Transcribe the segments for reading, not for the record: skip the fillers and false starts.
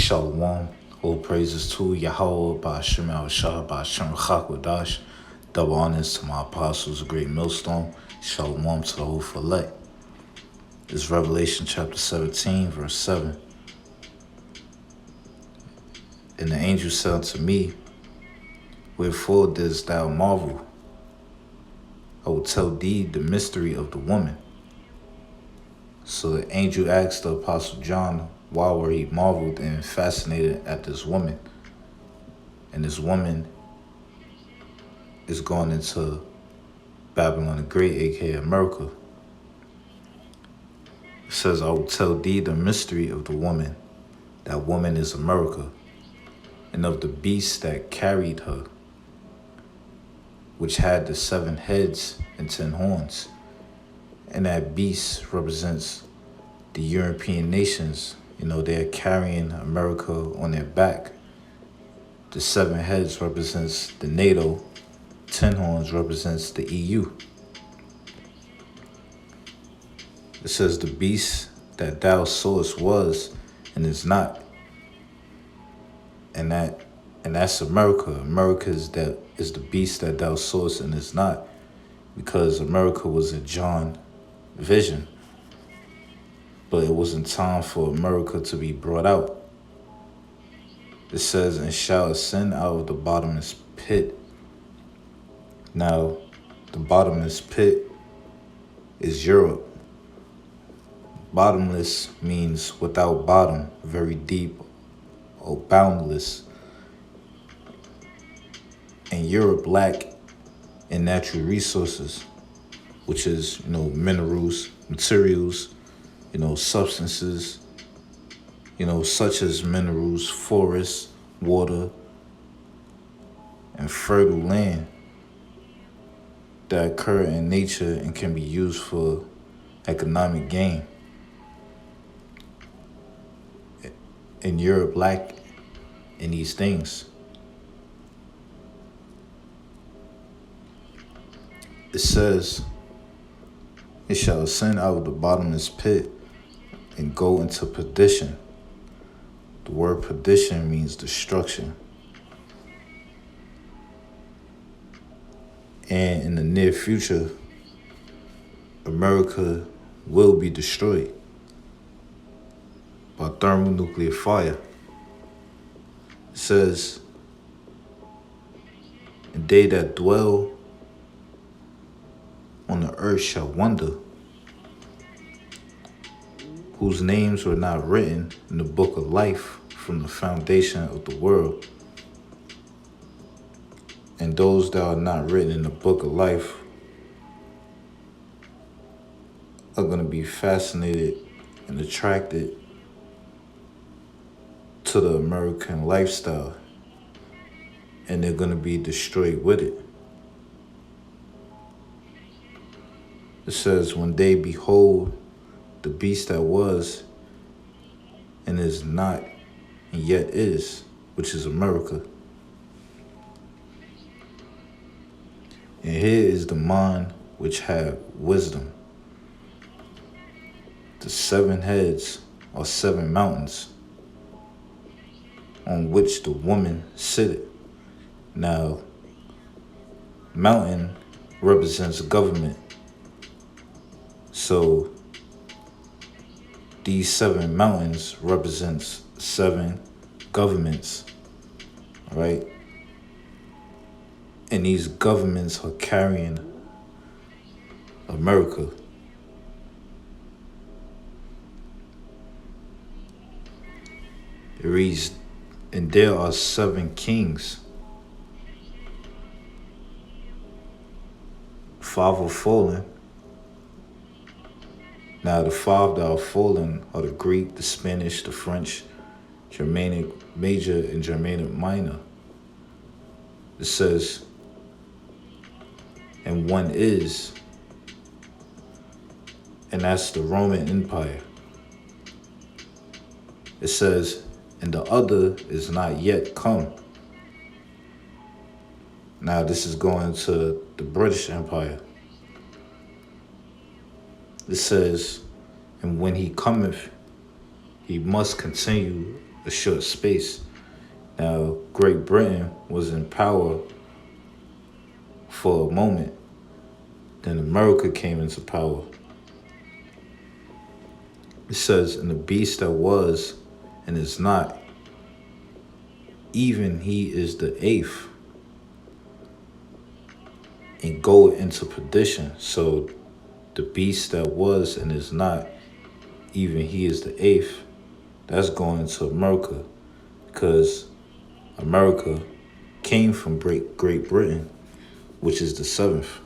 Shalom. All praises to Yahweh, Ba'ashem Al-Shah, Ba'ashem Chakwadash. Double honors to my apostles, a great millstone. Shalom to the whole elect. It's Revelation chapter 17, verse 7. And the angel said unto me, Wherefore didst thou marvel? I will tell thee the mystery of the woman. So the angel asked the apostle John, why were he marveled and fascinated at this woman? And this woman is going into Babylon the Great, aka America. It says, I will tell thee the mystery of the woman. That woman is America, and of the beast that carried her, which had the 7 heads and 10 horns. And that beast represents the European nations. You know, they're carrying America on their back. The 7 heads represents the NATO. 10 horns represents the EU. It says the beast that thou sawest was and is not. And that's America. America is the beast that thou sawest and is not. Because America was a John vision. But it wasn't time for America to be brought out. It says, and shall ascend out of the bottomless pit. Now, the bottomless pit is Europe. Bottomless means without bottom, very deep or boundless. And Europe lack in natural resources, which is, minerals, materials, substances, such as minerals, forests, water, and fertile land that occur in nature and can be used for economic gain. And Europe lack in these things. It says, it shall ascend out of the bottomless pit and go into perdition. The word perdition means destruction. And in the near future, America will be destroyed by thermonuclear fire. It says, and they that dwell on the earth shall wonder, whose names were not written in the book of life from the foundation of the world. And those that are not written in the book of life are going to be fascinated and attracted to the American lifestyle, and they're going to be destroyed with it. It says, when they behold the beast that was and is not and yet is, which is America. And here is the mind which have wisdom. The 7 heads are 7 mountains on which the woman sitteth. Now, mountain represents government. So these 7 mountains represents 7 governments, right? And these governments are carrying America. It reads, and there are 7 kings. 5 are fallen. Now the 5 that are fallen are the Greek, the Spanish, the French, Germanic Major, and Germanic Minor. It says, and one is, and that's the Roman Empire. It says, and the other is not yet come. Now this is going to the British Empire. It says, and when he cometh, he must continue a a short space. Now, Great Britain was in power for a moment. Then America came into power. It says, and the beast that was and is not, even he is the eighth, and go into perdition. So the beast that was and is not, even he is the eighth, that's going to America, because America came from Great Britain, which is the seventh.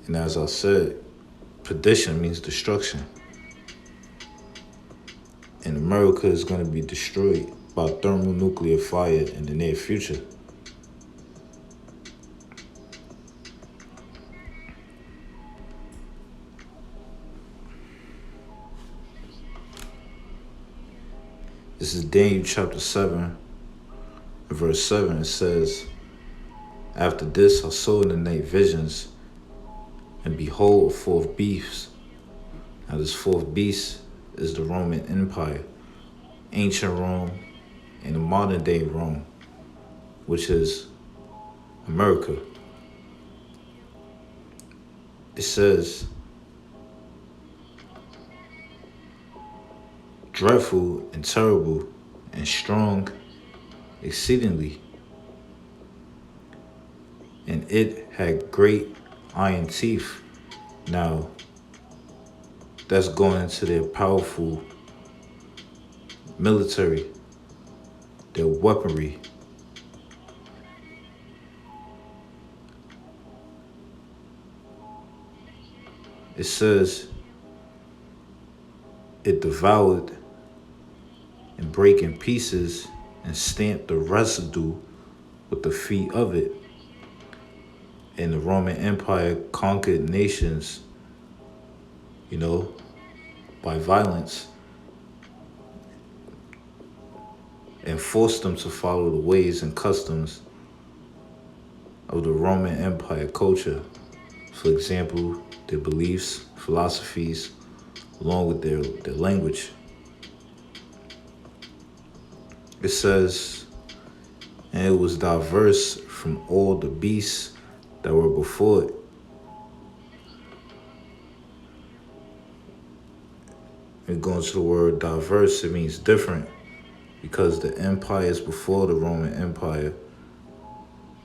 And as I said, perdition means destruction. And America is going to be destroyed by thermonuclear fire in the near future. This is Daniel chapter 7, verse 7. It says, after this I saw in the night visions, and behold, a fourth beast. Now this fourth beast is the Roman Empire, ancient Rome, and the modern day Rome, which is America. It says, dreadful and terrible and strong exceedingly. And it had great iron teeth. Now, that's going into their powerful military, their weaponry. It says, it devoured and break in pieces and stamped the residue with the feet of it. And the Roman Empire conquered nations, by violence, and forced them to follow the ways and customs of the Roman Empire culture. For example, their beliefs, philosophies, along with their language. It says, and it was diverse from all the beasts that were before it. And going to the word diverse, it means different, because the empires before the Roman Empire,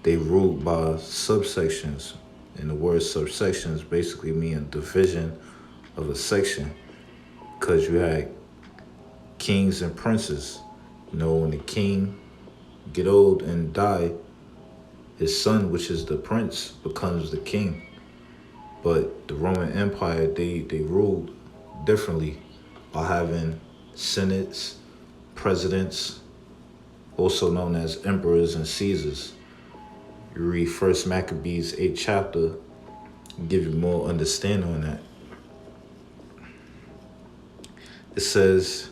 they ruled by subsections. And the word subsections basically mean a division of a section, because you had kings and princes. When the king get old and die, his son, which is the prince, becomes the king. But the Roman Empire, they ruled differently by having senates, presidents, also known as emperors and Caesars. You read 1 Maccabees 8th chapter, give you more understanding on that. It says,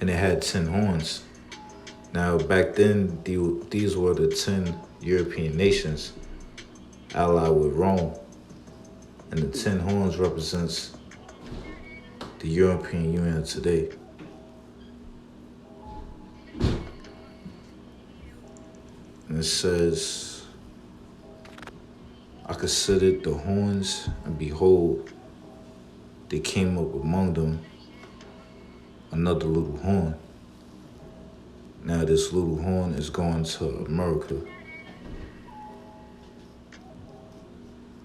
and it had 10 horns. Now, back then, these were the 10 European nations allied with Rome. And the 10 horns represents the European Union today. And it says, I considered the horns, and behold, there came up among them another little horn. Now this little horn is going to America.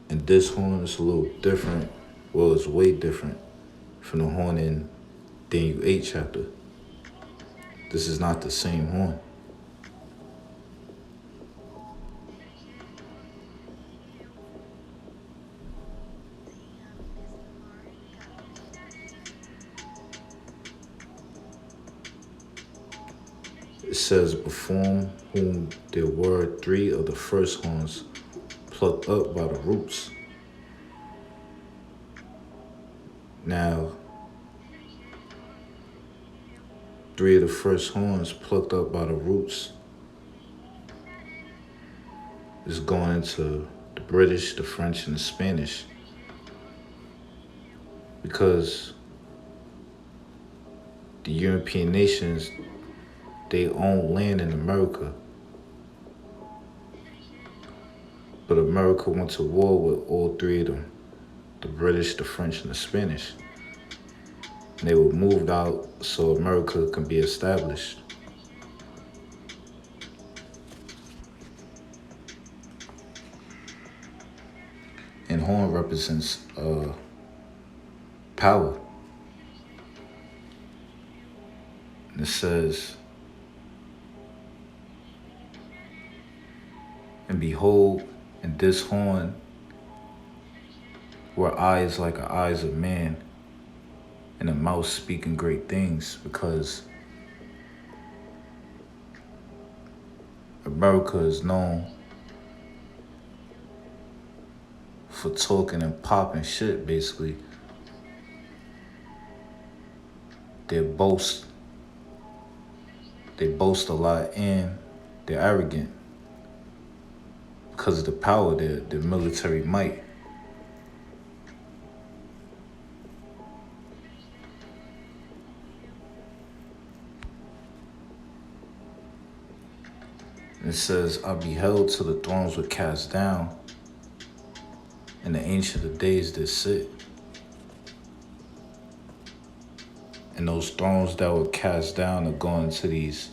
And this horn is a little different. Well, it's way different from the horn in Daniel 8 chapter. This is not the same horn. It says, before whom there were 3 of the first horns plucked up by the roots. Now, 3 of the first horns plucked up by the roots is going into the British, the French, and the Spanish. Because the European nations, they own land in America. But America went to war with all three of them, the British, the French, and the Spanish. And they were moved out so America can be established. And horn represents power. And it says, and behold, in this horn were eyes like the eyes of man, and a mouth speaking great things, because America is known for talking and popping shit, basically. They boast a lot, and they're arrogant because of the power, their military might. And it says, I beheld till the thrones were cast down, and the Ancient of Days did sit. And those thrones that were cast down are going to these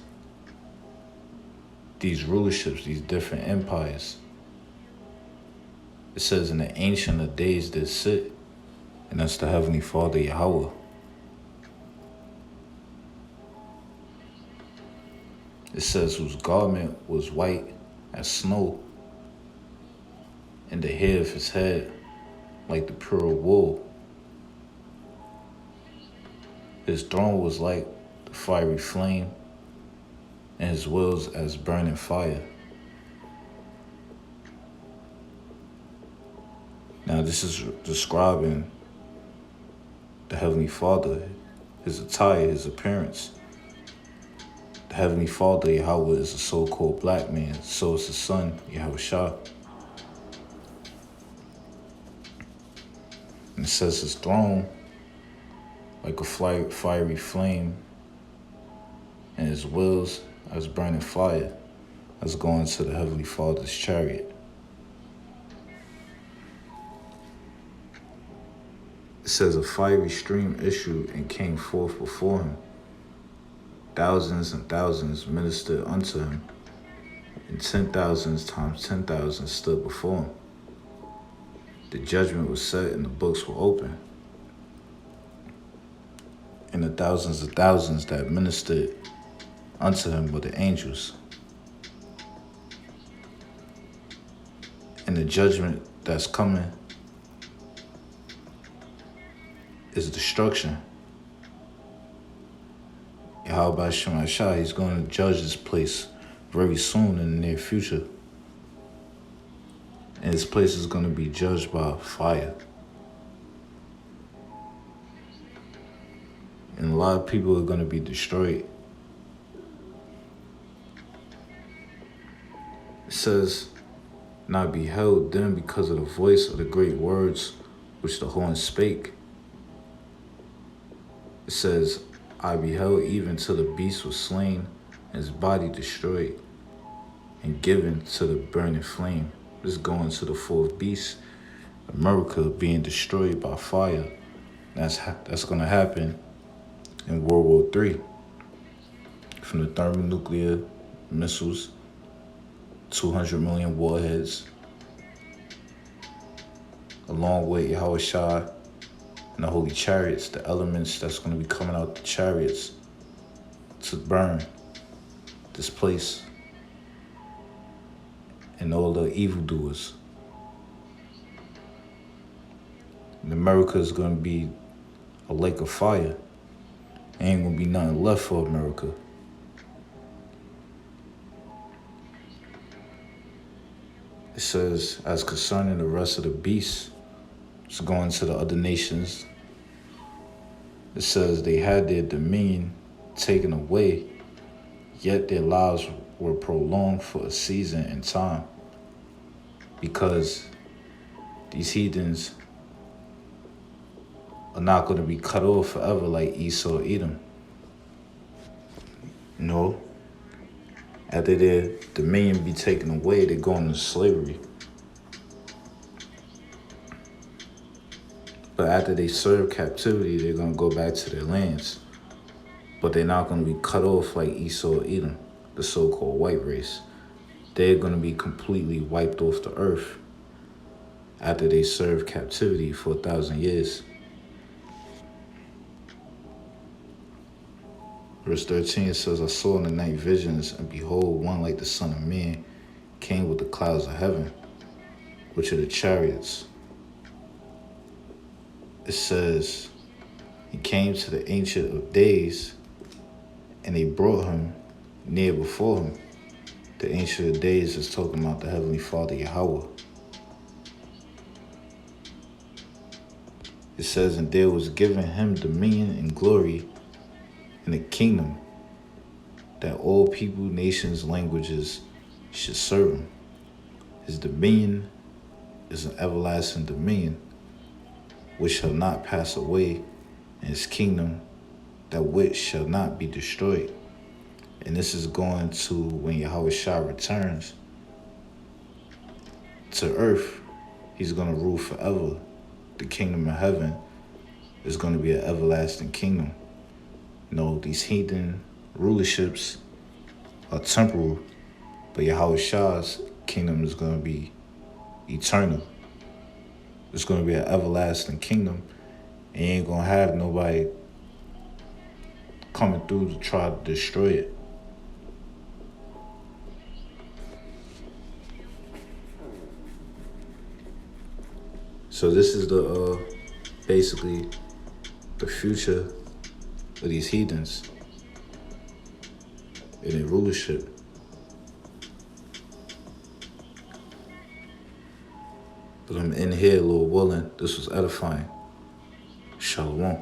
rulerships, these different empires. It says, in the Ancient of Days did sit, and that's the Heavenly Father, Yahweh. It says, whose garment was white as snow, and the hair of his head like the pure wool. His throne was like the fiery flame, and his wheels as burning fire. Now this is describing the Heavenly Father, his attire, his appearance. The Heavenly Father, Yahweh, is a so-called black man. So is the Son, Yahweh Shah. And it says his throne like a fiery flame, and his wheels as burning fire, as going to the Heavenly Father's chariot. It says a fiery stream issued and came forth before him. Thousands and thousands ministered unto him, and 10,000 times 10,000 stood before him. The judgment was set and the books were open. And the thousands of thousands that ministered unto him were the angels. And the judgment that's coming is destruction. Yahweh Shem Shah, he's going to judge this place very soon in the near future. And this place is going to be judged by fire. And a lot of people are going to be destroyed. It says, and I beheld then because of the voice of the great words which the horn spake. It says, I beheld even till the beast was slain, and his body destroyed, and given to the burning flame. This is going to the fourth beast, America being destroyed by fire. That's going to happen in World War III. From the thermonuclear missiles, 200 million warheads, along with Yahweh Shah and the holy chariots, the elements that's going to be coming out the chariots to burn this place and all the evildoers. And America is going to be a lake of fire. Ain't going to be nothing left for America. It says, as concerning the rest of the beasts, it's going to the other nations. It says they had their dominion taken away, yet their lives were prolonged for a season and time, because these heathens are not going to be cut off forever like Esau, Edom. No. After their dominion be taken away, they go into slavery. But after they serve captivity, they're going to go back to their lands. But they're not going to be cut off like Esau or Edom, the so-called white race. They're going to be completely wiped off the earth after they serve captivity for 1,000 years. Verse 13 says, I saw in the night visions, and behold, one like the Son of Man came with the clouds of heaven, which are the chariots. It says, he came to the Ancient of Days, and they brought him near before him. The Ancient of Days is talking about the Heavenly Father, Yahweh. It says, and there was given him dominion and glory and a kingdom, that all people, nations, languages should serve him. His dominion is an everlasting dominion, which shall not pass away, and his kingdom, that which shall not be destroyed. And this is going to when Yahweh Shah returns to earth. He's going to rule forever. The kingdom of heaven is going to be an everlasting kingdom. You know, these heathen rulerships are temporal, but Yahweh Shah's kingdom is going to be eternal. It's going to be an everlasting kingdom. And you ain't going to have nobody coming through to try to destroy it. So this is the basically the future of these heathens in their rulership. But I'm in here, Lord willing. This was edifying. Shalom.